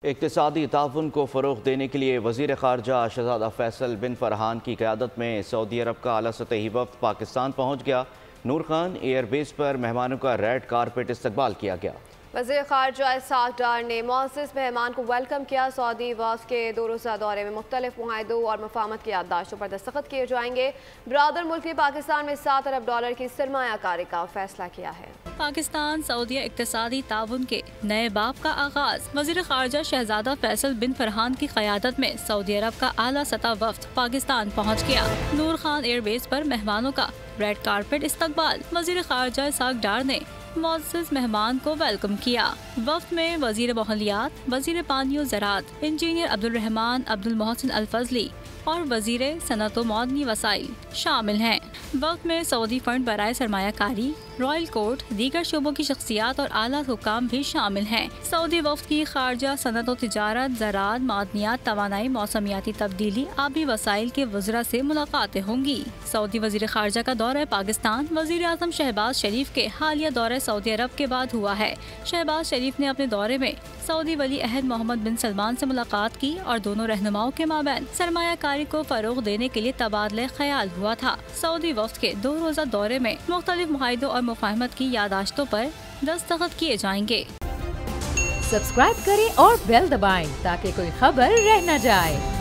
इक़्तिसादी ताउन को फ़रोग़ देने के लिए वज़ीर ख़ारजा शहज़ादा फ़ैसल बिन फ़रहान की क़यादत में सऊदी अरब का आला सतही वफ़द पाकिस्तान पहुँच गया। नूर खान एयरबेस पर मेहमानों का रेड कारपेट इस्तकबाल किया गया। वज़ीर ख़ारजा इस्हाक़ डार ने मुअज़्ज़ज़ मेहमान को वेलकम किया। सऊदी वफ़द के 2 रोज़ा दौरे में मुख्तलिफ मुआहिदों और मफ़ाहमत की याददाश्तों पर दस्तखत किए जाएंगे। बरादर मुल्क ने पाकिस्तान में $7 अरब की सरमायाकारी का फैसला किया है। पाकिस्तान सऊदी इक़्तिसादी ताउन के नए बाब का आगाज। वज़ीर ख़ारजा शहज़ादा फ़ैसल बिन फ़रहान की क़यादत में सऊदी अरब का आला सतह वफ़द पाकिस्तान पहुँच गया। नूर खान एयरबेस पर मेहमानों का रेड कारपेट इस्तकबाल। वज़ीर ख़ारजा इस्हाक़ डार ने मुअज़्ज़ज़ मेहमान को वेलकम किया। वफ़द में वज़ीर माहौलियात, वज़ीर पानी और ज़राअत, इंजीनियर अब्दुल रहमान अब्दुल मोहसिन अल फज़ली और वज़ीर सनअत व मअदनी वसाइल शामिल हैं। वफ़द में सऊदी फंड बराए सरमायाकारी, रॉयल कोर्ट, दीगर शोबों की शख्सियात और आला हुकाम भी शामिल हैं। सऊदी वफ़द की खारजा, सनअत व तिजारत, ज़राअत, मादनियात, तवानाई, मौसमियाती तब्दीली, आबी वसाइल के वज़रा से मुलाकातें होंगी। सऊदी वज़ीर ख़ारजा का दौरा पाकिस्तान वज़ीर आज़म शहबाज शरीफ के हालिया दौरे सऊदी अरब के बाद हुआ है। शहबाज शरीफ ने अपने दौरे में सऊदी वली अहद मोहम्मद बिन सलमान से मुलाकात की और दोनों रहनुमाओं के माबैन सरमायाकारी को फ़रोग़ देने के लिए तबादले ख्याल हुआ था। सऊदी वफ़द के 2 रोज़ा दौरे में मुख्तलिफ मुआहिदों और मुफ़ाहमत की यादाश्तों पर दस्तखत किए जाएंगे। सब्सक्राइब करें और बेल दबाएं ताकि कोई खबर रह न जाए।